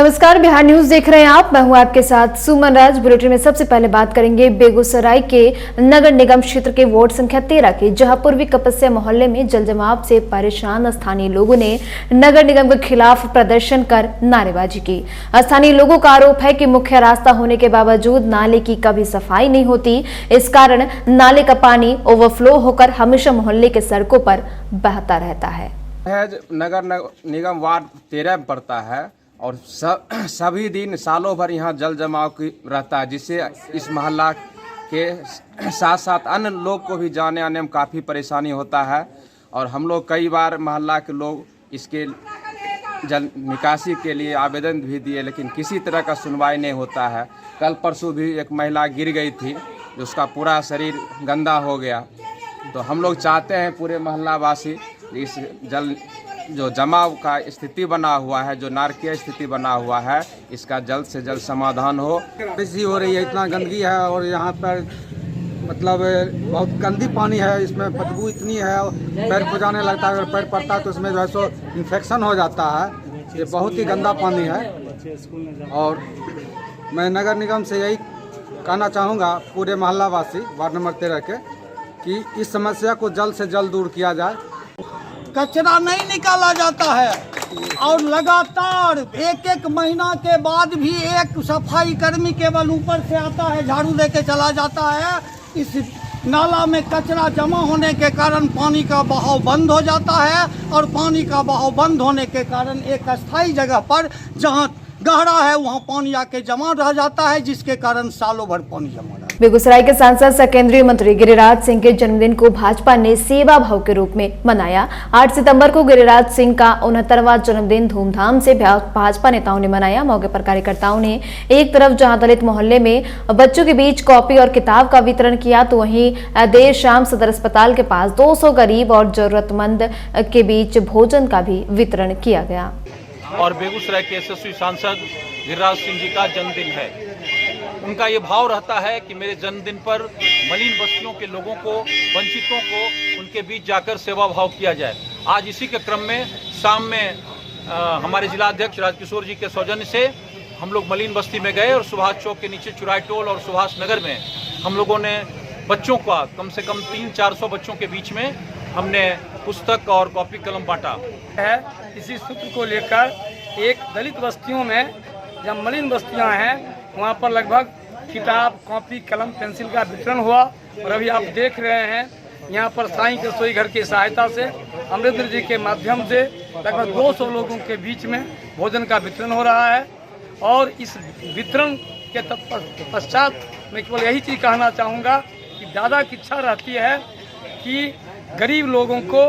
नमस्कार, बिहार न्यूज देख रहे हैं आप। मैं हूं आपके साथ सुमन राज। बुलेटिन में सबसे पहले बात करेंगे बेगूसराय के नगर निगम क्षेत्र के वार्ड संख्या 13 की, जहां पूर्वी कपस्या मोहल्ले में जल जमाव से परेशान स्थानीय लोगों ने नगर निगम के खिलाफ प्रदर्शन कर नारेबाजी की। स्थानीय लोगों का आरोप है कि मुख्य रास्ता होने के बावजूद नाले की कभी सफाई नहीं होती। इस कारण नाले का पानी ओवरफ्लो होकर हमेशा मोहल्ले के सड़कों पर बहता रहता है। नगर निगम वार्ड 13 में पड़ता है और सभी दिन सालों भर यहाँ जल जमाव की रहता है, जिससे इस मोहल्ला के साथ साथ अन्य लोग को भी जाने आने में काफ़ी परेशानी होता है। और हम लोग कई बार मोहल्ला के लोग इसके जल निकासी के लिए आवेदन भी दिए, लेकिन किसी तरह का सुनवाई नहीं होता है। कल परसों भी एक महिला गिर गई थी, उसका पूरा शरीर गंदा हो गया। तो हम लोग चाहते हैं पूरे मोहल्ला वासी इस जल जो जमाव का स्थिति बना हुआ है, जो नारकीय स्थिति बना हुआ है, इसका जल्द से जल्द समाधान हो। ऐसी हो रही है, इतना गंदगी है और यहाँ पर मतलब बहुत गंदी पानी है, इसमें बदबू इतनी है, पैर को जाने लगता है। अगर पैर पड़ता है तो इसमें जो है सो इन्फेक्शन हो जाता है। ये बहुत ही गंदा पानी है और मैं नगर निगम से यही कहना चाहूँगा पूरे मोहल्ला वासी वार्ड नंबर 13 के कि इस समस्या को जल्द से जल्द दूर किया जाए। कचरा नहीं निकाला जाता है और लगातार एक महीना के बाद भी एक सफाई कर्मी केवल ऊपर से आता है, झाड़ू लेके चला जाता है। इस नाला में कचरा जमा होने के कारण पानी का बहाव बंद हो जाता है और पानी का बहाव बंद होने के कारण एक अस्थायी जगह पर जहां गहरा है वहां पानी आके जमा रह जाता है, जिसके कारण सालों भर पानी जमा रहा है। बेगूसराय के सांसद सह केंद्रीय मंत्री गिरिराज सिंह के जन्मदिन को भाजपा ने सेवा भाव के रूप में मनाया। 8 सितंबर को गिरिराज सिंह का 69वां जन्मदिन धूमधाम से भाजपा नेताओं ने मनाया। मौके पर कार्यकर्ताओं ने एक तरफ जहां दलित मोहल्ले में बच्चों के बीच कॉपी और किताब का वितरण किया, तो वहीं देर शाम सदर अस्पताल के पास 200 गरीब और जरूरतमंद के बीच भोजन का भी वितरण किया गया। और बेगूसराय के यशस्वी सांसद गिरिराज सिंह जी का जन्मदिन है। उनका ये भाव रहता है कि मेरे जन्मदिन पर मलिन बस्तियों के लोगों को, वंचितों को उनके बीच जाकर सेवा भाव किया जाए। आज इसी के क्रम में शाम में हमारे जिला अध्यक्ष राजकिशोर जी के सौजन्य से हम लोग मलिन बस्ती में गए और सुभाष चौक के नीचे चुराई टोल और सुभाष नगर में हम लोगों ने बच्चों का कम से कम 300-400 बच्चों के बीच में हमने पुस्तक और कॉपी कलम बांटा है। इसी सूत्र को लेकर एक दलित बस्तियों में जब मलिन बस्तियां हैं वहां पर लगभग किताब, कॉपी, कलम, पेंसिल का वितरण हुआ। और अभी आप देख रहे हैं यहाँ पर साईं रसोई घर की सहायता से अमरेंद्र जी के माध्यम से लगभग 200 लोगों के बीच में भोजन का वितरण हो रहा है। और इस वितरण के पश्चात मैं केवल यही चीज़ कहना चाहूँगा कि दादा की इच्छा रहती है कि गरीब लोगों को,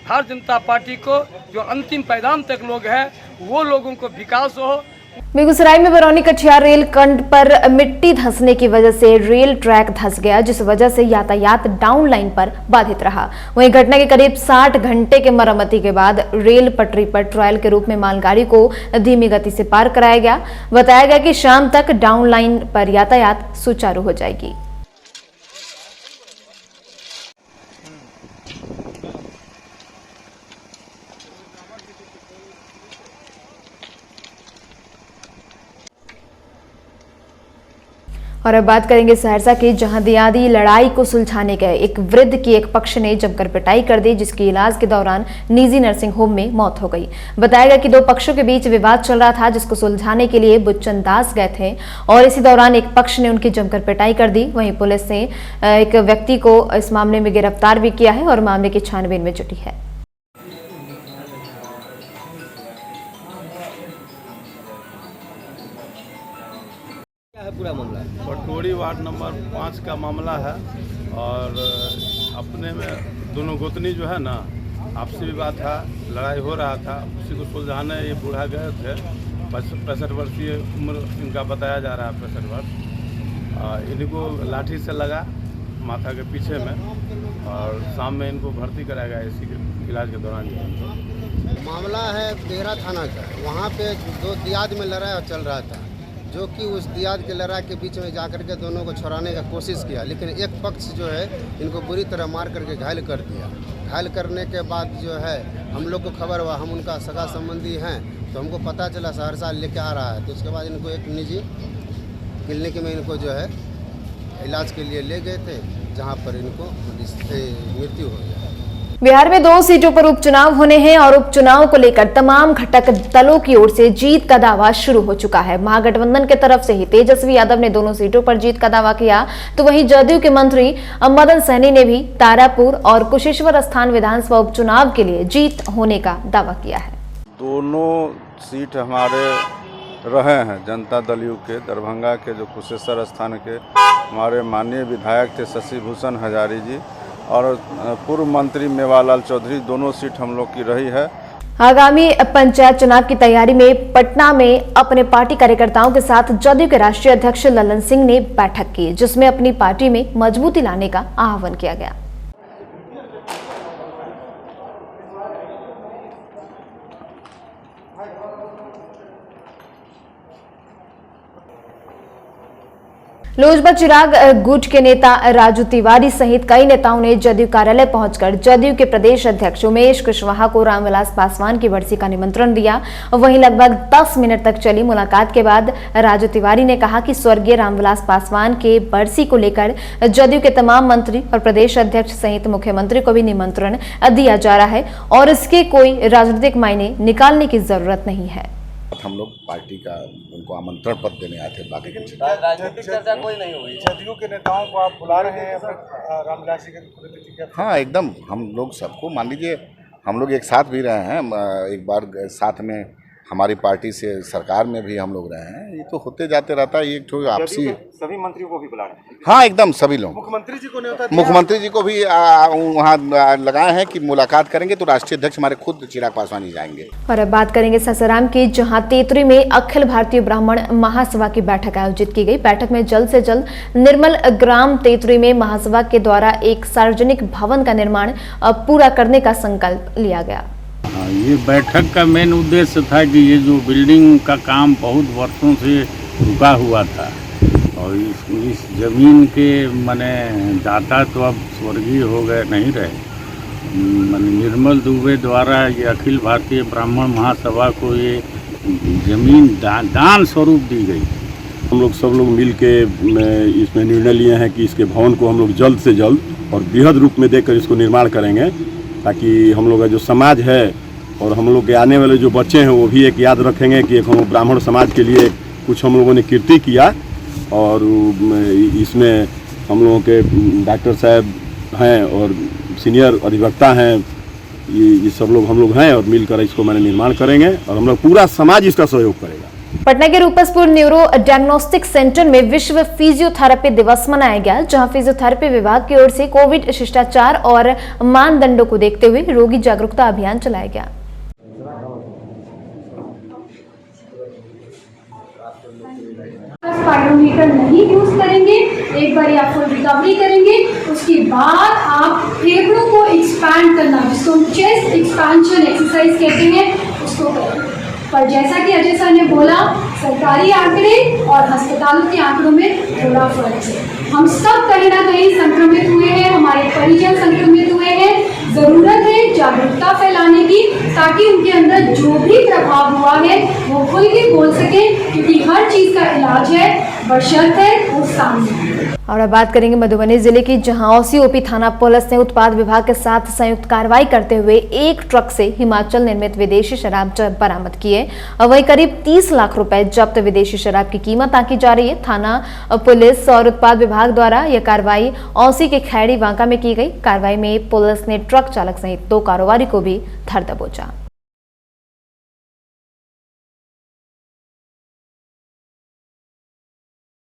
भारतीय जनता पार्टी को, जो अंतिम पैदान तक लोग हैं, वो लोगों को विकास हो। बेगूसराय में बरौनी कटिहार रेल खंड पर मिट्टी धंसने की वजह से रेल ट्रैक धंस गया, जिस वजह से यातायात डाउन लाइन पर बाधित रहा। वहीं घटना के करीब 60 घंटे के मरम्मति के बाद रेल पटरी पर ट्रायल के रूप में मालगाड़ी को धीमी गति से पार कराया गया। बताया गया कि शाम तक डाउन लाइन पर यातायात सुचारू हो जाएगी। और अब बात करेंगे सहरसा की, जहां दियादी लड़ाई को सुलझाने गए एक वृद्ध की एक पक्ष ने जमकर पिटाई कर दी, जिसकी इलाज के दौरान निजी नर्सिंग होम में मौत हो गई। बताया गया कि 2 पक्षों के बीच विवाद चल रहा था, जिसको सुलझाने के लिए बुच्चन दास गए थे और इसी दौरान एक पक्ष ने उनकी जमकर पिटाई कर दी। वहीं पुलिस ने एक व्यक्ति को इस मामले में गिरफ्तार भी किया है और मामले की छानबीन में जुटी है। पूरा मामला पटोरी वार्ड नंबर 5 का मामला है और अपने में दोनों गोतनी जो है ना, आपसी विवाद था, लड़ाई हो रहा था, उसी को सुलझाने ये बूढ़ा गए थे। 65 वर्षीय उम्र इनका बताया जा रहा है, 65 वर्ष। इनको लाठी से लगा माथा के पीछे में और शाम में इनको भर्ती कराया गया इसी के इलाज के दौरान। मामला है तेहरा थाना का। वहाँ पे 2 दियाद में लड़ाई चल रहा था, जो कि उस दियाद के लड़ाई के बीच में जाकर के दोनों को छुड़ाने का कोशिश किया, लेकिन एक पक्ष जो है इनको बुरी तरह मार करके घायल कर दिया। घायल करने के बाद जो है हम लोग को खबर हुआ, हम उनका सगा संबंधी हैं, तो हमको पता चला सहरसा लेके आ रहा है, तो उसके बाद इनको एक निजी क्लिनिक में इनको जो है इलाज के लिए ले गए थे, जहां पर इनको मृत्यु हो गया। बिहार में 2 सीटों पर उपचुनाव होने हैं और उपचुनाव को लेकर तमाम घटक दलों की ओर से जीत का दावा शुरू हो चुका है। महागठबंधन के तरफ से ही तेजस्वी यादव ने दोनों सीटों पर जीत का दावा किया, तो वहीं जदयू के मंत्री मदन सहनी ने भी तारापुर और कुशेश्वर स्थान विधानसभा उपचुनाव के लिए जीत होने का दावा किया है। दोनों सीट हमारे रहे हैं जनता दल यू के, दरभंगा के जो कुशेश्वर स्थान के हमारे माननीय विधायक थे शशि भूषण हजारी जी और पूर्व मंत्री मेवालाल चौधरी, दोनों सीट हम लोग की रही है। आगामी पंचायत चुनाव की तैयारी में पटना में अपने पार्टी कार्यकर्ताओं के साथ जदयू के राष्ट्रीय अध्यक्ष ललन सिंह ने बैठक की, जिसमें अपनी पार्टी में मजबूती लाने का आह्वान किया गया। लोजपा चिराग गुट के नेता राजू तिवारी सहित कई नेताओं ने जदयू कार्यालय पहुंचकर जदयू के प्रदेश अध्यक्ष उमेश कुशवाहा को रामविलास पासवान की बरसी का निमंत्रण दिया। वहीं लगभग 10 मिनट तक चली मुलाकात के बाद राजू तिवारी ने कहा कि स्वर्गीय रामविलास पासवान के बरसी को लेकर जदयू के तमाम मंत्री और प्रदेश अध्यक्ष सहित मुख्यमंत्री को भी निमंत्रण दिया जा रहा है और इसके कोई राजनीतिक मायने निकालने की जरूरत नहीं है। हम लोग पार्टी का उनको आमंत्रण पत्र देने आए थे। बाकी राजनीतिक चर्चा कोई नहीं हुई। जदयू के नेताओं को आप बुला रहे हैं रामविलास जी के? हाँ, एकदम। हम लोग सबको मान लीजिए, हम लोग एक साथ भी रहे हैं, एक बार साथ में हमारी पार्टी से सरकार में भी हम लोग रहे हैं। ये तो होते जाते रहता है, एक ठो आपसी। सभी मंत्रियों को भी बुला रहे हैं? हाँ, एकदम सभी लोग। मुख्यमंत्री जी को न्योता? मुख्यमंत्री जी को भी वहाँ लगाए हैं कि मुलाकात करेंगे, तो राष्ट्रीय अध्यक्ष हमारे खुद चिराग पासवान जी जाएंगे। और अब बात करेंगे सासाराम की, जहां तेतुरी में अखिल भारतीय ब्राह्मण महासभा की बैठक आयोजित की गई। बैठक में जल्द से जल्द निर्मल ग्राम तेतुरी में महासभा के द्वारा एक सार्वजनिक भवन का निर्माण पूरा करने का संकल्प लिया गया। ये बैठक का मेन उद्देश्य था कि ये जो बिल्डिंग का काम बहुत वर्षों से रुका हुआ था और इस जमीन के माने दाता तो अब स्वर्गीय हो गए, नहीं रहे। माने निर्मल दुबे द्वारा ये अखिल भारतीय ब्राह्मण महासभा को ये जमीन दान स्वरूप दी गई। हम लोग सब लोग मिल के इसमें निर्णय लिए हैं कि इसके भवन को हम लोग जल्द से जल्द और बृहद रूप में देकर इसको निर्माण करेंगे, ताकि हम लोग का जो समाज है और हम लोग के आने वाले जो बच्चे हैं वो भी एक याद रखेंगे कि एक हम ब्राह्मण समाज के लिए कुछ हम लोगों ने कीर्ति किया। और इसमें हम लोगों के डॉक्टर साहब हैं और सीनियर अधिवक्ता हैं, ये सब लोग हम लोग हैं और मिलकर इसको मैंने निर्माण करेंगे और हम लोग पूरा समाज इसका सहयोग करेगा। पटना के रूपसपुर न्यूरो डायग्नोस्टिक सेंटर में विश्व फिजियोथेरेपी दिवस मनाया गया, जहां फिजियोथेरेपी विभाग की ओर से कोविड शिष्टाचार और मानदंडों को देखते हुए रोगी जागरूकता अभियान चलाया गया। स्पाइरोमीटर नहीं यूज करेंगे, एक बार आप फुल रिकवरी करेंगे, उसके बाद आप फेफड़ों को एक्सपैंड करना, जिसको चेस्ट एक्सपेंशन एक्सरसाइज कहते हैं, उसको करें। पर जैसा कि अजय सर ने बोला, सरकारी आंकड़े और अस्पतालों के आंकड़ों में थोड़ा फर्क है। हम सब कहीं ना कहीं संक्रमित हुए हैं, हमारे परिजन संक्रमित हुए हैं। जरूरत है जागरूकता फैलाने की, ताकि उनके अंदर जो भी प्रभाव हुआ है वो खुल के बोल सके, क्योंकि हर चीज का इलाज है, बशर्ते वो सामने। और अब बात करेंगे मधुबनी जिले की, जहां ओसी थाना पुलिस ने उत्पाद विभाग के साथ संयुक्त कार्रवाई करते हुए एक ट्रक से हिमाचल निर्मित विदेशी शराब बरामद की है। वहीं करीब 30 लाख रुपए जब्त विदेशी शराब की कीमत आंकी जा रही है। थाना पुलिस और उत्पाद विभाग द्वारा यह कार्रवाई औसी के खैड़ी वांका में की गई। कार्रवाई में पुलिस ने ट्रक चालक सहित 2 कारोबारी को भी धर दबोचा।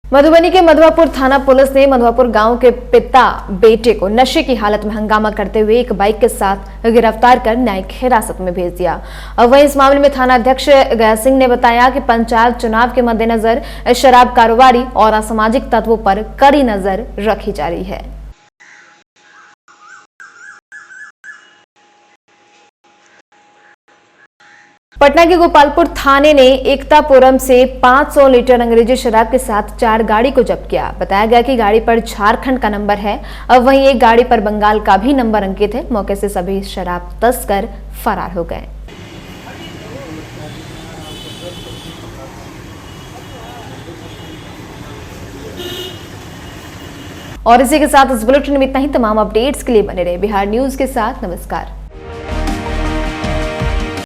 मधुबनी के मधवापुर थाना पुलिस ने मधवापुर गांव के पिता बेटे को नशे की हालत में हंगामा करते हुए एक बाइक के साथ गिरफ्तार कर न्यायिक हिरासत में भेज दिया। वहीं इस मामले में थाना अध्यक्ष गया सिंह ने बताया कि पंचायत चुनाव के मद्देनजर शराब कारोबारी और असामाजिक तत्वों पर कड़ी नजर रखी जा रही है। पटना के गोपालपुर थाने ने एकतापुरम से 500 लीटर अंग्रेजी शराब के साथ 4 गाड़ी को जब्त किया। बताया गया कि गाड़ी पर झारखंड का नंबर है, अब वहीं एक गाड़ी पर बंगाल का भी नंबर अंकित है। मौके से सभी शराब तस्कर फरार हो गए। और इसी के साथ इस बुलेटिन में इतना ही। तमाम अपडेट्स के लिए बने रहे बिहार न्यूज के साथ। नमस्कार।